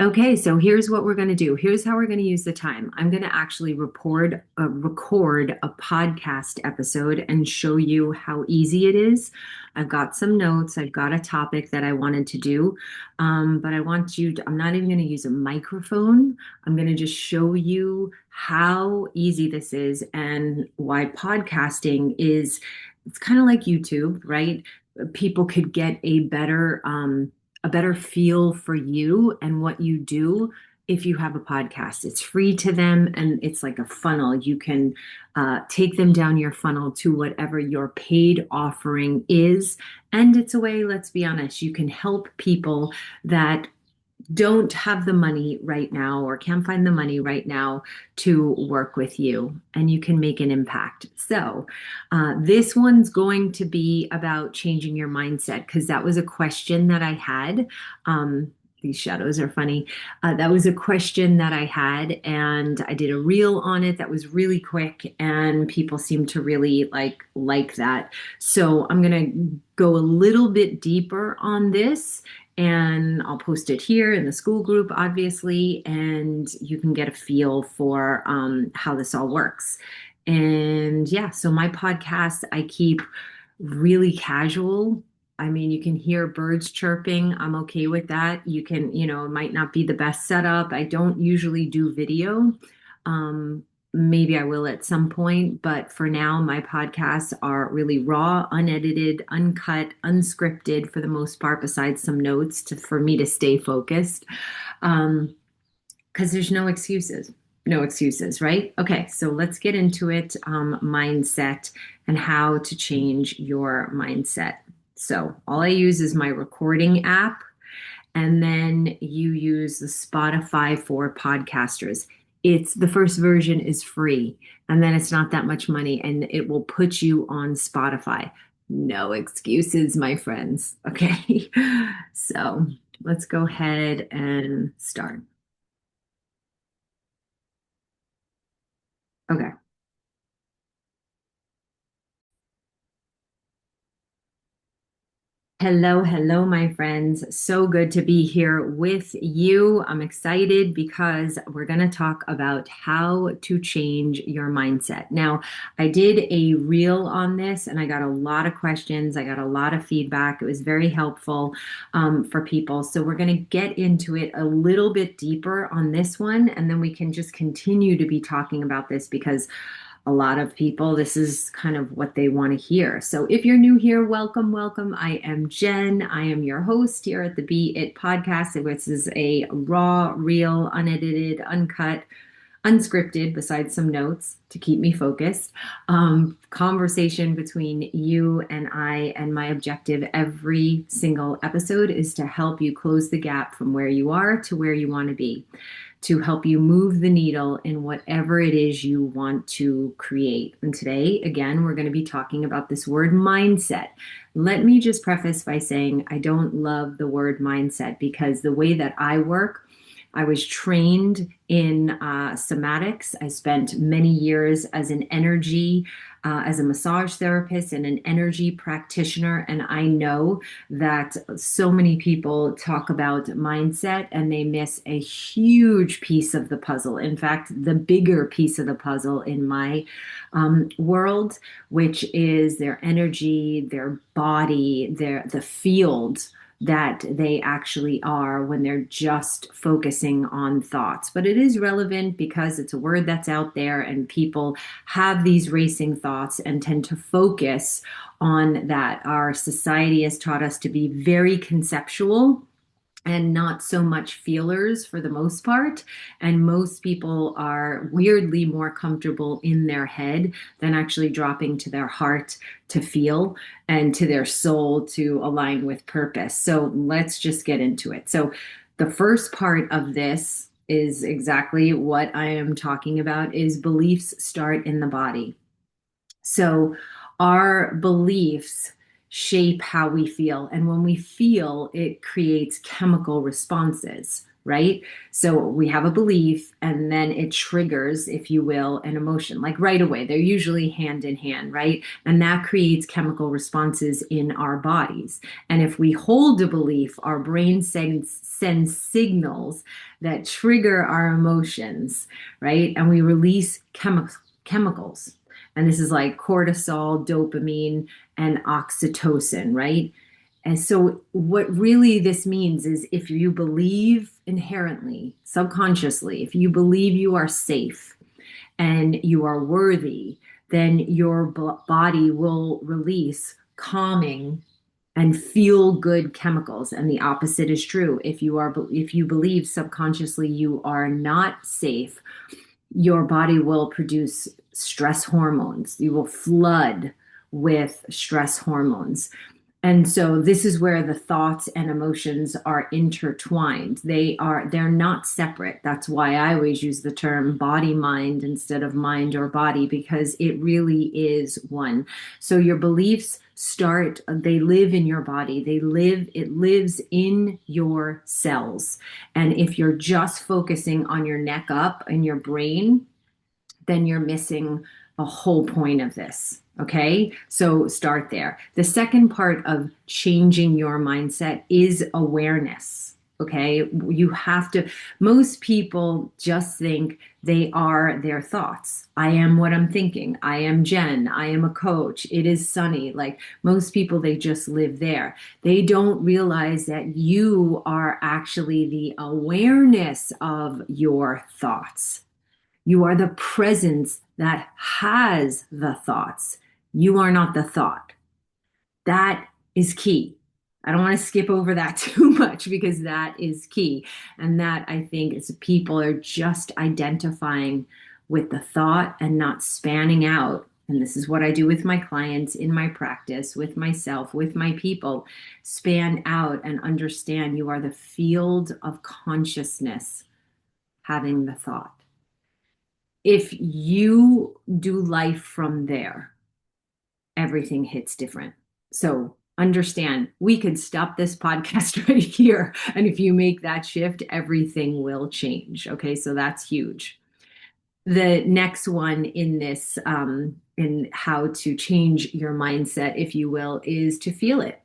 Okay, so here's what we're going to do. Here's how we're going to use the time. I'm going to actually record a podcast episode and show you how easy it is. I've got some notes. I've got a topic that I wanted to do, but I'm not even going to use a microphone. I'm going to just show you how easy this is and why podcasting is, it's kind of like YouTube, right? People could get a better feel for you and what you do if you have a podcast. It's free to them and it's like a funnel. You can take them down your funnel to whatever your paid offering is. And it's a way, let's be honest, you can help people that don't have the money right now or can't find the money right now to work with you, and you can make an impact. So, this one's going to be about changing your mindset because that was a question that I had. These shadows are funny. That was a question that I had, and I did a reel on it that was really quick, and people seem to really like that. So I'm gonna go a little bit deeper on this, and I'll post it here in the school group, obviously, and you can get a feel for how this all works. And yeah, so my podcast, I keep really casual. I mean, you can hear birds chirping. I'm okay with that. You can, it might not be the best setup. I don't usually do video. Um, Maybe I will at some point, but for now, my podcasts are really raw, unedited, uncut, unscripted for the most part, besides some notes for me to stay focused. Um, because there's no excuses. No excuses, right? Okay, so let's get into it. Mindset and how to change your mindset. So, all I use is my recording app, and then you use the Spotify for podcasters. It's the first version is free, and then it's not that much money, and it will put you on Spotify. No excuses, my friends. Okay, so let's go ahead and start. Okay. Hello, hello, my friends. So good to be here with you. I'm excited because we're going to talk about how to change your mindset. Now, I did a reel on this and I got a lot of questions. I got a lot of feedback. It was very helpful for people. So, we're going to get into it a little bit deeper on this one, and then we can just continue to be talking about this because a lot of people, this is kind of what they want to hear. So if you're new here, welcome, welcome. I am Jen. I am your host here at the Be It podcast. This is a raw, real, unedited, uncut, unscripted, besides some notes to keep me focused, conversation between you and I. And my objective every single episode is to help you close the gap from where you are to where you want to be, to help you move the needle in whatever it is you want to create. And today, again, we're going to be talking about this word mindset. Let me just preface by saying I don't love the word mindset because the way that I work, I was trained in somatics. I spent many years as a massage therapist and an energy practitioner. And I know that so many people talk about mindset and they miss a huge piece of the puzzle. In fact, the bigger piece of the puzzle in my world, which is their energy, their body, the field that they actually are when they're just focusing on thoughts. But it is relevant because it's a word that's out there and people have these racing thoughts and tend to focus on that. Our society has taught us to be very conceptual and not so much feelers for the most part. And most people are weirdly more comfortable in their head than actually dropping to their heart to feel and to their soul to align with purpose. So let's just get into it. So the first part of this is exactly what I am talking about is beliefs start in the body. So our beliefs shape how we feel. And when we feel, it creates chemical responses, right? So we have a belief and then it triggers, if you will, an emotion like right away. They're usually hand in hand, right? And that creates chemical responses in our bodies. And if we hold a belief, our brain sends signals that trigger our emotions, right? And we release chemicals. And this is like cortisol, dopamine, and oxytocin, right? And so, what really this means is if you believe inherently, subconsciously, if you believe you are safe and you are worthy, then your body will release calming and feel good chemicals. And the opposite is true. If you believe subconsciously you are not safe, your body will produce stress hormones. You will flood with stress hormones. And so this is where the thoughts and emotions are intertwined. They're not separate. That's why I always use the term body mind instead of mind or body, because it really is one. So your beliefs they live in your body. It lives in your cells. And if you're just focusing on your neck up and your brain, then you're missing a whole point of this. Okay, so start there. The second part of changing your mindset is awareness. Okay, you have to, most people just think they are their thoughts. I am what I'm thinking. I am Jen. I am a coach. It is Sunny. Like most people, they just live there. They don't realize that you are actually the awareness of your thoughts. You are the presence that has the thoughts. You are not the thought. That is key. I don't want to skip over that too much because that is key. And that I think is people are just identifying with the thought and not spanning out. And this is what I do with my clients in my practice, with myself, with my people. Span out and understand you are the field of consciousness having the thought. If you do life from there, everything hits different. So understand, we could stop this podcast right here. And if you make that shift, everything will change. Okay, so that's huge. The next one in this, in how to change your mindset, if you will, is to feel it.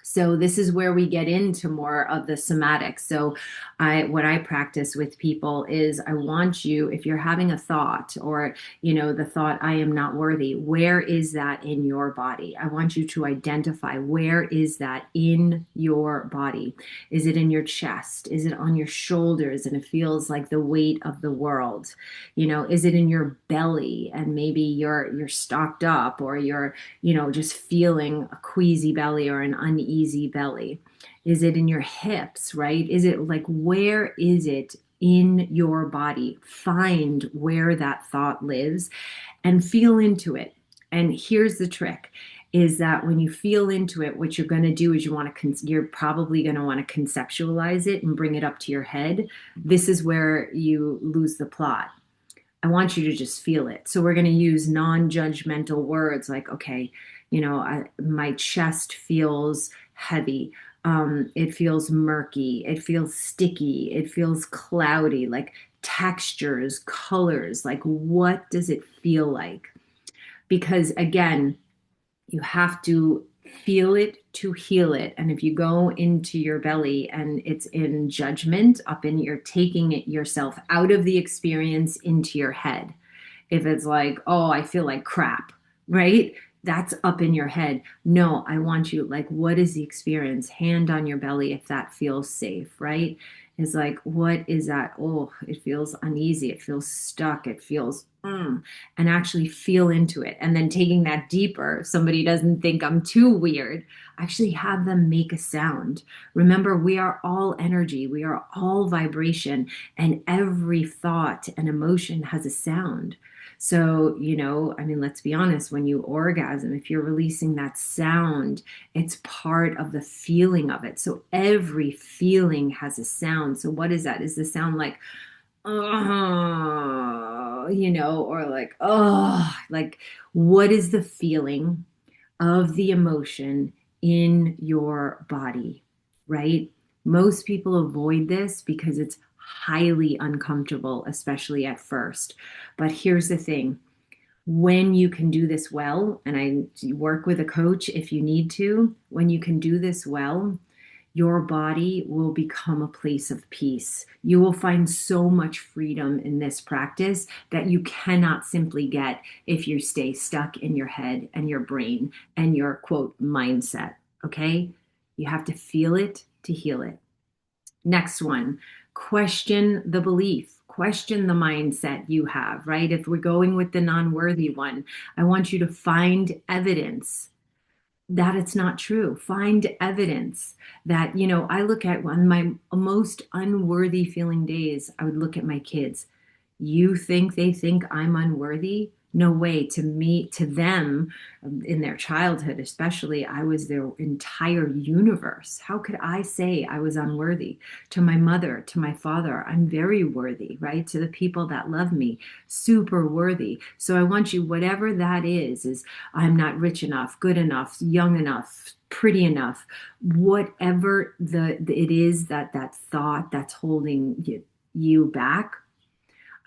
So this is where we get into more of the somatics. So what I practice with people is I want you, if you're having a thought or, the thought, I am not worthy, where is that in your body? I want you to identify where is that in your body? Is it in your chest? Is it on your shoulders and it feels like the weight of the world? Is it in your belly and maybe you're stocked up or you're just feeling a queasy belly or an uneasy belly? Is it in your hips, right? Is it like, where is it in your body? Find where that thought lives and feel into it. And here's the trick is that when you feel into it, what you're going to do is you're probably going to want to conceptualize it and bring it up to your head. This is where you lose the plot. I want you to just feel it. So we're going to use non-judgmental words like, okay, my chest feels heavy. It feels murky. It feels sticky. It feels cloudy, like textures, colors. Like, what does it feel like? Because again, you have to feel it to heal it. And if you go into your belly and it's in judgment, you're taking it yourself out of the experience into your head. If it's like, oh, I feel like crap, right? That's up in your head. No, I want you, like, what is the experience? Hand on your belly if that feels safe, right? It's like, what is that? Oh, it feels uneasy. It feels stuck. It feels, and actually feel into it. And then taking that deeper, if somebody doesn't think I'm too weird, actually have them make a sound. Remember, we are all energy, we are all vibration, and every thought and emotion has a sound. So, let's be honest, when you orgasm, if you're releasing that sound, it's part of the feeling of it. So every feeling has a sound. So what is that? Is the sound like, oh, or like, oh, like what is the feeling of the emotion in your body, right? Most people avoid this because it's highly uncomfortable, especially at first. But here's the thing. When you can do this well, and I work with a coach if you need to, when you can do this well, your body will become a place of peace. You will find so much freedom in this practice that you cannot simply get if you stay stuck in your head and your brain and your quote mindset. Okay? You have to feel it to heal it. Next one, question the belief, question the mindset you have, right? If we're going with the non-worthy one, I want you to find evidence that it's not true. Find evidence that, I look at on my most unworthy feeling days, I would look at my kids. You think they think I'm unworthy? No way. To me, to them, in their childhood, especially, I was their entire universe. How could I say I was unworthy? To my mother, to my father, I'm very worthy, right? To the people that love me, super worthy. So I want you, whatever that is I'm not rich enough, good enough, young enough, pretty enough, whatever it is that thought that's holding you back.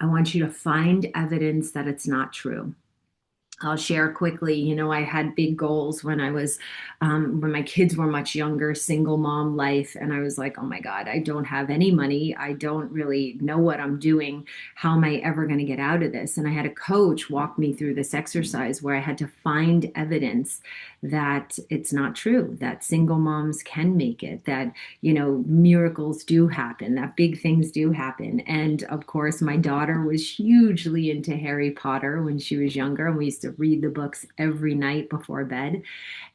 I want you to find evidence that it's not true. I'll share quickly. I had big goals when my kids were much younger, single mom life. And I was like, oh my God, I don't have any money. I don't really know what I'm doing. How am I ever going to get out of this? And I had a coach walk me through this exercise where I had to find evidence that it's not true, that single moms can make it, that, miracles do happen, that big things do happen. And of course, my daughter was hugely into Harry Potter when she was younger, and we used to read the books every night before bed.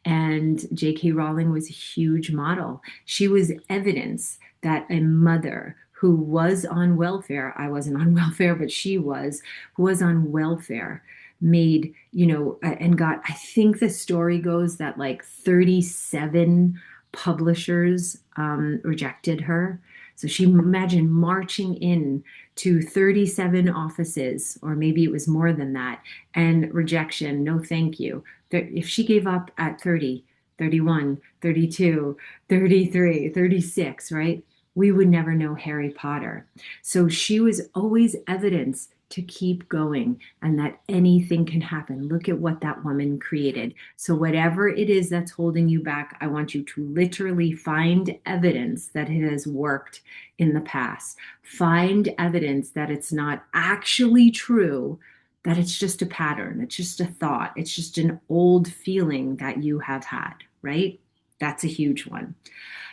And J.K. Rowling was a huge model. She was evidence that a mother who was on welfare, I wasn't on welfare, but she was, who was on welfare, made, and got, I think the story goes that like 37 publishers rejected her. So she imagined marching in to 37 offices, or maybe it was more than that, and rejection, no thank you. If she gave up at 30, 31, 32, 33, 36, right? We would never know Harry Potter. So she was always evidence to keep going and that anything can happen. Look at what that woman created. So, whatever it is that's holding you back, I want you to literally find evidence that it has worked in the past. Find evidence that it's not actually true, that it's just a pattern, it's just a thought, it's just an old feeling that you have had, right? That's a huge one.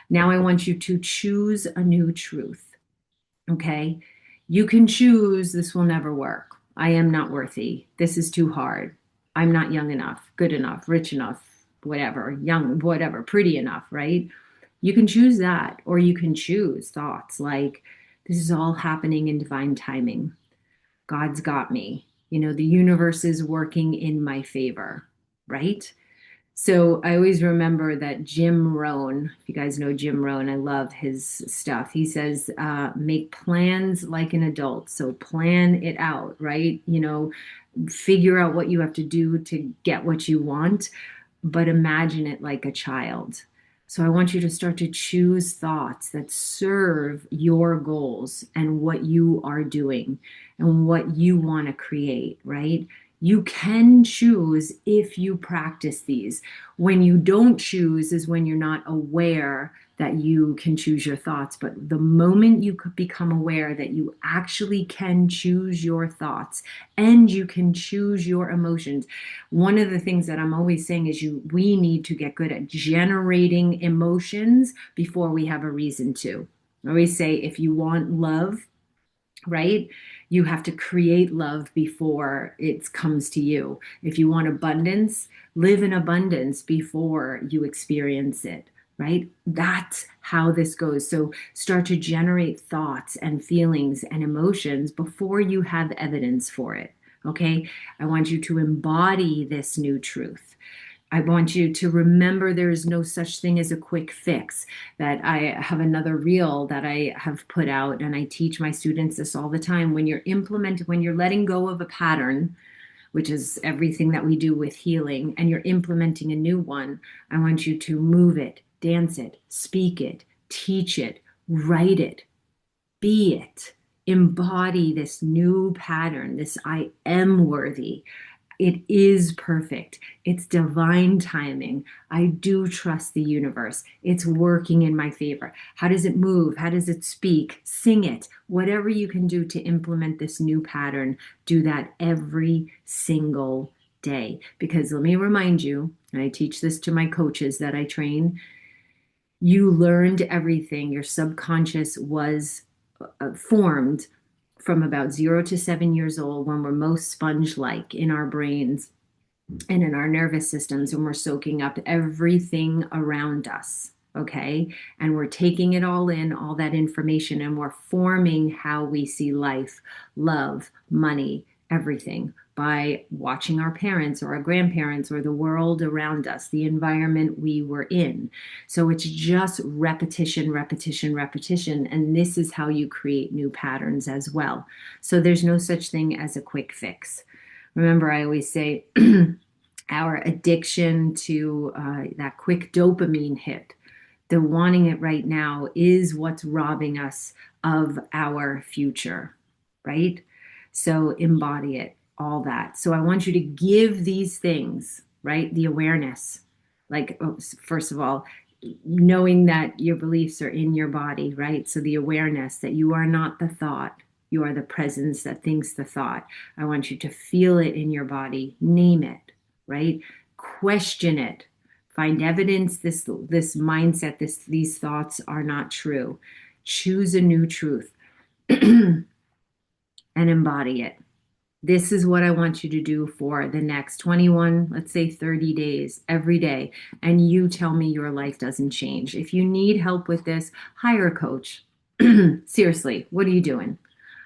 Now, I want you to choose a new truth. Okay. You can choose this will never work. I am not worthy. This is too hard. I'm not young enough, good enough, rich enough, whatever, young, whatever, pretty enough, right? You can choose that, or you can choose thoughts like, this is all happening in divine timing. God's got me. The universe is working in my favor, right? So I always remember that Jim Rohn, if you guys know Jim Rohn, I love his stuff. He says, make plans like an adult. So plan it out, right? Figure out what you have to do to get what you want, but imagine it like a child. So I want you to start to choose thoughts that serve your goals and what you are doing and what you want to create, right? You can choose if you practice these. When you don't choose is when you're not aware that you can choose your thoughts. But the moment you become aware that you actually can choose your thoughts and you can choose your emotions, one of the things that I'm always saying is we need to get good at generating emotions before we have a reason to. I always say if you want love, right? You have to create love before it comes to you. If you want abundance, live in abundance before you experience it, right? That's how this goes. So start to generate thoughts and feelings and emotions before you have evidence for it. Okay. I want you to embody this new truth. I want you to remember there is no such thing as a quick fix. That I have another reel that I have put out, and I teach my students this all the time. When you're letting go of a pattern, which is everything that we do with healing, and you're implementing a new one, I want you to move it, dance it, speak it, teach it, write it, be it, embody this new pattern, this I am worthy. It is perfect. It's divine timing. I do trust the universe. It's working in my favor. How does it move? How does it speak? Sing it. Whatever you can do to implement this new pattern, do that every single day. Because let me remind you, and I teach this to my coaches that I train, you learned everything. Your subconscious was formed from about 0 to 7 years old when we're most sponge like in our brains and in our nervous systems, and we're soaking up everything around us. Okay. And we're taking it all in, all that information, and we're forming how we see life, love, money, everything by watching our parents or our grandparents or the world around us, the environment we were in. So it's just repetition, repetition, repetition. And this is how you create new patterns as well. So there's no such thing as a quick fix. Remember, I always say, our addiction to that quick dopamine hit, the wanting it right now, is what's robbing us of our future, right? So embody it, all that. So I want you to give these things, right? The awareness, like, oh, first of all, knowing that your beliefs are in your body, right? So the awareness that you are not the thought. You are the presence that thinks the thought. I want you to feel it in your body, name it, right? Question it. Find evidence this mindset, these thoughts are not true. Choose a new truth and embody it. This is what I want you to do for the next 21, let's say 30 days, every day. And you tell me your life doesn't change. If you need help with this, hire a coach. Seriously, what are you doing?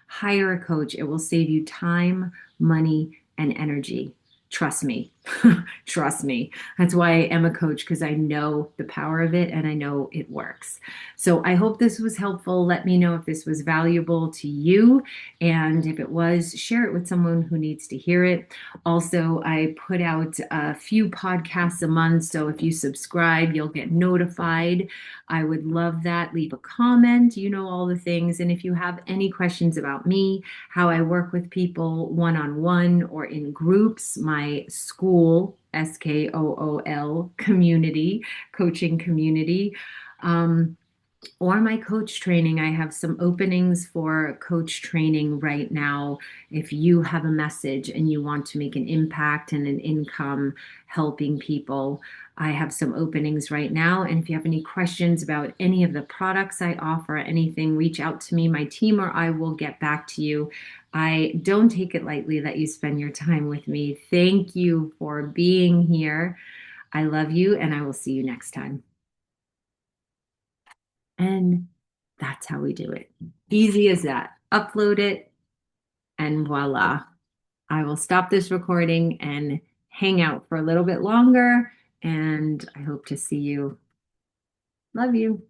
Hire a coach. It will save you time, money, and energy. Trust me. Trust me. That's why I am a coach, because I know the power of it and I know it works. So I hope this was helpful. Let me know if this was valuable to you. And if it was, share it with someone who needs to hear it. Also, I put out a few podcasts a month. So if you subscribe, you'll get notified. I would love that. Leave a comment, you know, all the things. And if you have any questions about me, how I work with people one on one or in groups, my school, SKOOL community, coaching community, or my coach training. I have some openings for coach training right now. If you have a message and you want to make an impact and an income helping people, I have some openings right now. And if you have any questions about any of the products I offer, anything, reach out to me. My team or I will get back to you. I don't take it lightly that you spend your time with me. Thank you for being here. I love you, and I will see you next time. And that's how we do it. Easy as that. Upload it, and voila. I will stop this recording and hang out for a little bit longer. And I hope to see you. Love you.